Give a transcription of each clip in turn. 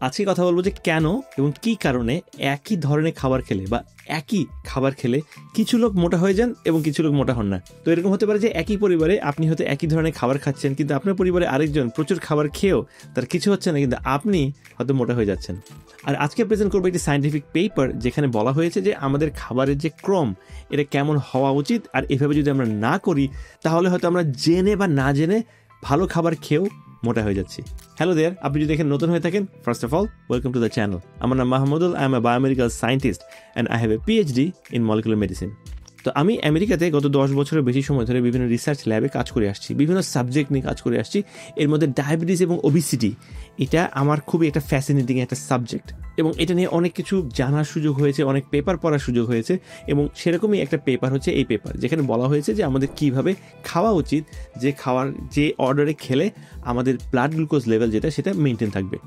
আজকে কথা বলবো যে কেন এবং কি কারণে একই ধরনের খাবার খেলে বা একই খাবার খেলে কিছু লোক মোটা হয়ে যান এবং কিছু লোক মোটা হন না। তো এরকম হতে পারে যে একই পরিবারে আপনি হয়তো একই ধরনের খাবার খাচ্ছেন, কিন্তু আপনার পরিবারে আরেকজন প্রচুর খাবার খেয়েও তার কিছু হচ্ছে না, কিন্তু আপনি হয়তো মোটা হয়ে যাচ্ছেন। আর আজকে প্রেজেন্ট করবো একটি সায়েন্টিফিক পেপার যেখানে বলা হয়েছে যে আমাদের খাবারের যে ক্রম এটা কেমন হওয়া উচিত, আর এভাবে যদি আমরা না করি তাহলে হয়তো আমরা জেনে বা না জেনে ভালো খাবার খেয়েও মোটা হয়ে যাচ্ছি। হ্যালো দেয়ার, আপনি যদি এখানে নতুন হয়ে থাকেন, first of all welcome to the channel. আমার নাম Mahmudul, I M A biomedical scientist and I have a PhD in molecular medicine. তো আমি আমেরিকাতে গত 10 বছরের বেশি সময় ধরে বিভিন্ন রিসার্চ ল্যাবে কাজ করে আসছি, বিভিন্ন সাবজেক্ট নিয়ে কাজ করে আসছি। এর মধ্যে ডায়াবেটিস এবং ওবিসিটি এটা আমার খুবই একটা ফ্যাসিনেটিং একটা সাবজেক্ট, এবং এটা নিয়ে অনেক কিছু জানার সুযোগ হয়েছে, অনেক পেপার পড়ার সুযোগ হয়েছে। এবং সেরকমই একটা পেপার হচ্ছে এই পেপার, যেখানে বলা হয়েছে যে আমাদের কিভাবে খাওয়া উচিত, যে খাওয়ার যে অর্ডারে খেলে আমাদের ব্লাড গ্লুকোজ লেভেল যেটা সেটা মেনটেন থাকবে।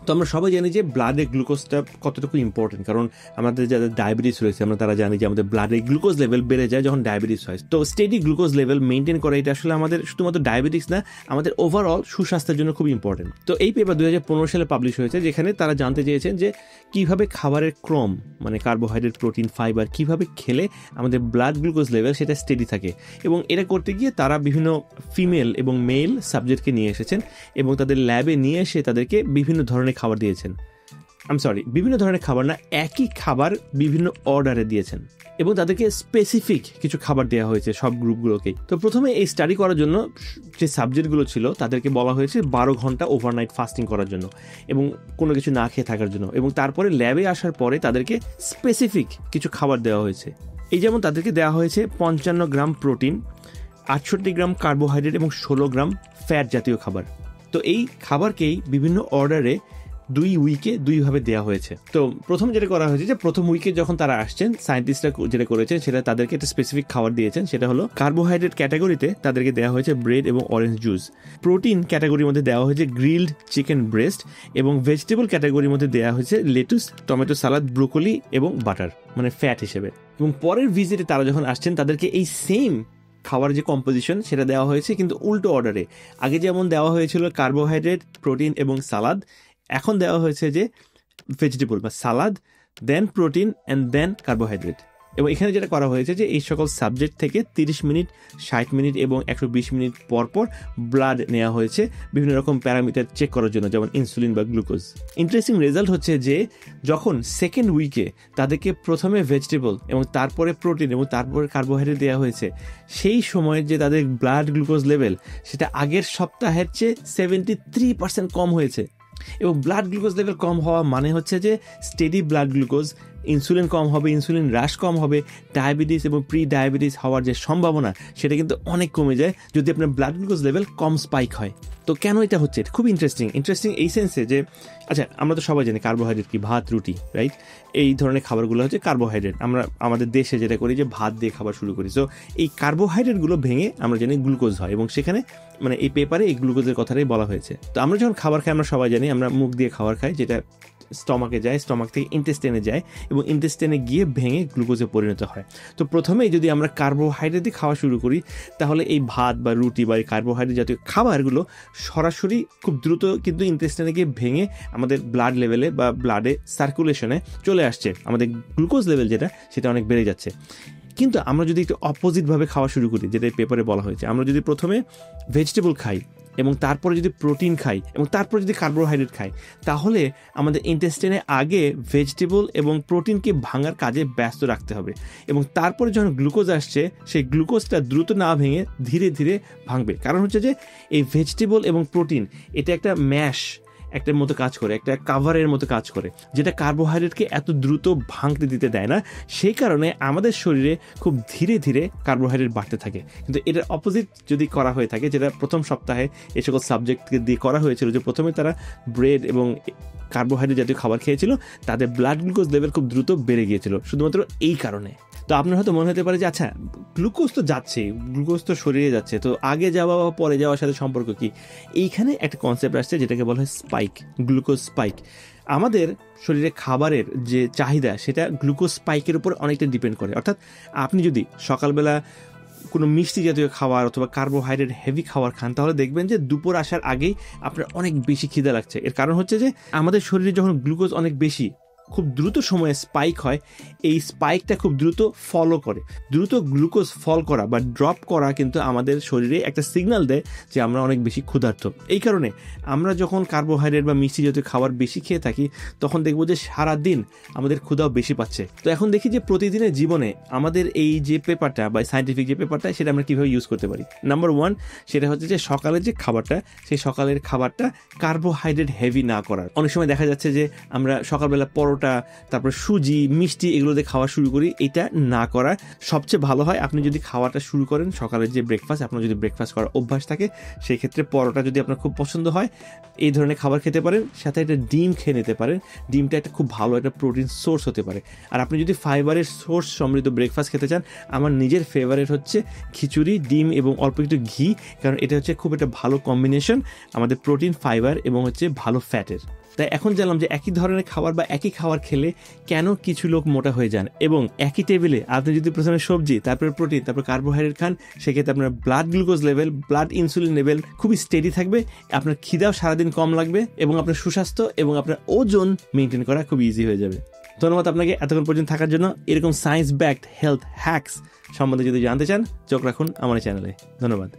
তো আমরা সবাই জানি যে ব্লাডে গ্লুকোজটা কতটুকু ইম্পর্টেন্ট, কারণ আমাদের যাদের ডায়াবেটিস রয়েছে আমরা তারা জানি যে আমাদের ব্লাডে গ্লুকোজ লেভেল বেড়ে যায় যখন ডায়াবেটিস হয়। তো স্টেডি গ্লুকোজ লেভেল মেনটেন করা এটা আসলে আমাদের শুধুমাত্র ডায়াবেটিস না, আমাদের ওভারঅল সুস্বাস্থ্যের জন্য খুব ইম্পর্টেন্ট। তো এই পেপার 2015 সালে পাবলিশ হয়েছে, যেখানে তারা জানতে চেয়েছেন যে কিভাবে খাবারের ক্রম মানে কার্বোহাইড্রেট, প্রোটিন, ফাইবার কিভাবে খেলে আমাদের ব্লাড গ্লুকোজ লেভেল সেটা স্টেডি থাকে। এবং এটা করতে গিয়ে তারা বিভিন্ন ফিমেল এবং মেল সাবজেক্টকে নিয়ে এসেছেন এবং তাদের ল্যাবে নিয়ে এসে তাদেরকে বিভিন্ন ধরনের খাবার দিয়েছেন। বিভিন্ন ধরনের খাবার না, একই খাবার বিভিন্ন অর্ডারে দিয়েছেন এবং তাদেরকে স্পেসিফিক কিছু খাবার দেওয়া হয়েছে সব গ্রুপগুলোকেই। তো প্রথমে এই স্টাডি করার জন্য যে সাবজেক্টগুলো ছিল তাদেরকে বলা হয়েছে 12 ঘন্টা ওভারনাইট ফাস্টিং করার জন্য এবং কোনো কিছু না খেয়ে থাকার জন্য, এবং তারপরে ল্যাবে আসার পরে তাদেরকে স্পেসিফিক কিছু খাবার দেওয়া হয়েছে। এই যেমন তাদেরকে দেওয়া হয়েছে 55 গ্রাম প্রোটিন, 68 গ্রাম কার্বোহাইড্রেট এবং 16 গ্রাম ফ্যাট জাতীয় খাবার। তো এই খাবারকেই বিভিন্ন অর্ডারে 2 উইকে 2 ভাবে দেওয়া হয়েছে। তো প্রথম যেটা করা হয়েছে যে প্রথম উইকে যখন তারা আসছেন, সায়েন্টিস্টরা যেটা করেছেন সেটা তাদেরকে একটা স্পেসিফিক খাবার দিয়েছেন। সেটা হলো কার্বোহাইড্রেট ক্যাটাগরিতে তাদেরকে দেওয়া হয়েছে ব্রেড এবং অরেঞ্জ জুস। প্রোটিন ক্যাটাগরির মধ্যে দেওয়া হয়েছে গ্রিলড চিকেন ব্রেস্ট, এবং ভেজিটেবল ক্যাটাগরির মধ্যে দেওয়া হয়েছে লেটুস, টমেটো সালাদ, ব্রোকলি এবং বাটার মানে ফ্যাট হিসেবে। এবং পরের ভিজিটে তারা যখন আসছেন তাদেরকে এই সেম খাওয়ার যে কম্পোজিশন সেটা দেওয়া হয়েছে, কিন্তু উল্টো অর্ডারে। আগে যেমন দেওয়া হয়েছিল কার্বোহাইড্রেট, প্রোটিন এবং সালাদ, এখন দেওয়া হয়েছে যে ভেজিটেবল বা সালাদ, দেন প্রোটিন অ্যান্ড দেন কার্বোহাইড্রেট। এবং এখানে যেটা করা হয়েছে যে এই সকল সাবজেক্ট থেকে 30 মিনিট, 60 মিনিট এবং 120 মিনিট পর পর ব্লাড নেওয়া হয়েছে বিভিন্ন রকম প্যারামিটার চেক করার জন্য, যেমন ইনসুলিন বা গ্লুকোজ। ইন্টারেস্টিং রেজাল্ট হচ্ছে যে যখন সেকেন্ড উইকে তাদেরকে প্রথমে ভেজিটেবল এবং তারপরে প্রোটিন এবং তারপরে কার্বোহাইড্রেট দেওয়া হয়েছে, সেই সময়ে যে তাদের ব্লাড গ্লুকোজ লেভেল সেটা আগের সপ্তাহের চেয়ে 73% কম হয়েছে। এবং ব্লাড গ্লুকোজ লেভেল কম হওয়া মানে হচ্ছে যে স্টেডি ব্লাড গ্লুকোজ, ইনসুলিন কম হবে, ইনসুলিন হ্রাস কম হবে, ডায়াবেটিস এবং প্রি ডায়াবেটিস হওয়ার যে সম্ভাবনা সেটা কিন্তু অনেক কমে যায় যদি আপনার ব্লাড গ্লুকোজ লেভেল কম স্পাইক হয়। তো কেন এটা হচ্ছে? খুব ইন্টারেস্টিং এই সেন্সে যে আচ্ছা, আমরা তো সবাই জানি কার্বোহাইড্রেট কি, ভাত, রুটি, রাইট? এই ধরনের খাবারগুলো হচ্ছে কার্বোহাইড্রেট। আমরা আমাদের দেশে যেটা করি যে ভাত দিয়ে খাবার শুরু করি। সো এই কার্বোহাইড্রেটগুলো ভেঙে আমরা জানি গ্লুকোজ হয়, এবং সেখানে মানে এই পেপারে এই গ্লুকোজের কথাটাই বলা হয়েছে। তো আমরা যখন খাবার খাই আমরা সবাই জানি আমরা মুখ দিয়ে খাবার খাই, যেটা স্টমাকে যায়, স্টমাক থেকে ইন্টেস্টাইনে যায় এবং ইন্টেস্টাইনে গিয়ে ভেঙে গ্লুকোজে পরিণত হয়। তো প্রথমেই যদি আমরা কার্বোহাইড্রেট দিয়ে খাওয়া শুরু করি তাহলে এই ভাত বা রুটি বা এই কার্বোহাইড্রেট জাতীয় খাবারগুলো সরাসরি খুব দ্রুত কিন্তু ইন্টেস্টাইনে গিয়ে ভেঙে আমাদের ব্লাড লেভেলে বা ব্লাডে সার্কুলেশনে চলে আসছে, আমাদের গ্লুকোজ লেভেল যেটা সেটা অনেক বেড়ে যাচ্ছে। কিন্তু আমরা যদি একটু অপোজিটভাবে খাওয়া শুরু করি, যেটা এই পেপারে বলা হয়েছে, আমরা যদি প্রথমে ভেজিটেবল খাই এবং তারপরে যদি প্রোটিন খাই এবং তারপরে যদি কার্বোহাইড্রেট খাই, তাহলে আমাদের ইন্টেস্টাইনে আগে ভেজিটেবল এবং প্রোটিনকে ভাঙার কাজে ব্যস্ত রাখতে হবে, এবং তারপরে যখন গ্লুকোজ আসছে সেই গ্লুকোজটা দ্রুত না ভেঙে ধীরে ধীরে ভাঙবে। কারণ হচ্ছে যে এই ভেজিটেবল এবং প্রোটিন এটা একটা ম্যাশ একটার মতো কাজ করে, একটা কাভারের মতো কাজ করে, যেটা কার্বোহাইড্রেটকে এত দ্রুত ভাঙতে দিতে দেয় না। সেই কারণে আমাদের শরীরে খুব ধীরে ধীরে কার্বোহাইড্রেট বাড়তে থাকে। কিন্তু এটার অপোজিট যদি করা হয়ে থাকে, যেটা প্রথম সপ্তাহে এই সকল সাবজেক্টকে দিয়ে করা হয়েছিল, যে প্রথমে তারা ব্রেড এবং কার্বোহাইড্রেট জাতীয় খাবার খেয়েছিল, তাদের ব্লাড গ্লুকোজ লেভেল খুব দ্রুত বেড়ে গিয়েছিল শুধুমাত্র এই কারণে। তো আপনার হয়তো মনে হতে পারে যে আচ্ছা, গ্লুকোজ তো যাচ্ছেই, গ্লুকোজ তো শরীরে যাচ্ছে, তো আগে যাওয়া বা পরে যাওয়ার সাথে সম্পর্ক কি? এইখানে একটা কনসেপ্ট আসছে যেটাকে বলা হয় স্পাইক, গ্লুকোজ স্পাইক। আমাদের শরীরে খাবারের যে চাহিদা সেটা গ্লুকোজ স্পাইকের উপর অনেকটা ডিপেন্ড করে। অর্থাৎ আপনি যদি সকালবেলা কোনো মিষ্টি জাতীয় খাবার অথবা কার্বোহাইড্রেট হেভি খাবার খান, তাহলে দেখবেন যে দুপুর আসার আগেই আপনার অনেক বেশি খিদে লাগছে। এর কারণ হচ্ছে যে আমাদের শরীরে যখন গ্লুকোজ অনেক বেশি খুব দ্রুত সময়ে স্পাইক হয়, এই স্পাইকটা খুব দ্রুত ফলো করে। দ্রুত গ্লুকোজ ফল করা বা ড্রপ করা কিন্তু আমাদের শরীরে একটা সিগন্যাল দেয় যে আমরা অনেক বেশি ক্ষুধার্ত। এই কারণে আমরা যখন কার্বোহাইড্রেট বা মিষ্টি জাতীয় খাবার বেশি খেয়ে থাকি তখন দেখবো যে সারাদিন আমাদের ক্ষুধাও বেশি পাচ্ছে। তো এখন দেখি যে প্রতিদিনের জীবনে আমাদের এই যে পেপারটা বা সায়েন্টিফিক যে পেপারটা সেটা আমরা কীভাবে ইউজ করতে পারি। নাম্বার 1 সেটা হচ্ছে যে সকালের যে খাবারটা, সেই সকালের খাবারটা কার্বোহাইড্রেট হেভি না করার। অনেক সময় দেখা যাচ্ছে যে আমরা সকালবেলা পরোটা, তারপর সুজি, মিষ্টি এগুলো দিয়ে খাওয়া শুরু করি। এটা না করা সবচেয়ে ভালো হয়। আপনি যদি খাওয়াটা শুরু করেন সকালের যে ব্রেকফাস্ট, আপনার যদি ব্রেকফাস্ট করার অভ্যাস থাকে সেই ক্ষেত্রে পরোটা যদি আপনার খুব পছন্দ হয় এই ধরনের খাবার খেতে পারেন, সাথে একটা ডিম খেয়ে নিতে পারেন। ডিমটা একটা খুব ভালো একটা প্রোটিন সোর্স হতে পারে। আর আপনি যদি ফাইবারের সোর্স সমৃদ্ধ ব্রেকফাস্ট খেতে চান, আমার নিজের ফেভারিট হচ্ছে খিচুড়ি, ডিম এবং অল্প একটু ঘি, কারণ এটা হচ্ছে খুব একটা ভালো কম্বিনেশন আমাদের প্রোটিন, ফাইবার এবং হচ্ছে ভালো ফ্যাটের। তাই এখন জানলাম যে একই ধরনের খাবার বা একই খাবার খেলে কেন কিছু লোক মোটা হয়ে যান, এবং একই টেবিলে আপনি যদি প্রথমে সবজি, তারপরে প্রোটিন, তারপর কার্বোহাইড্রেট খান, সেক্ষেত্রে আপনার blood glucose level, blood insulin level খুবই স্টেডি থাকবে, আপনার খিদাও সারাদিন কম লাগবে এবং আপনার সুস্বাস্থ্য এবং আপনার ওজন মেনটেন করা খুব ইজি হয়ে যাবে। ধন্যবাদ আপনাকে এতক্ষণ পর্যন্ত থাকার জন্য। এরকম সায়েন্স ব্যাকড হেলথ হ্যাকস সম্বন্ধে যদি জানতে চান চোখ রাখুন আমার চ্যানেলে। ধন্যবাদ।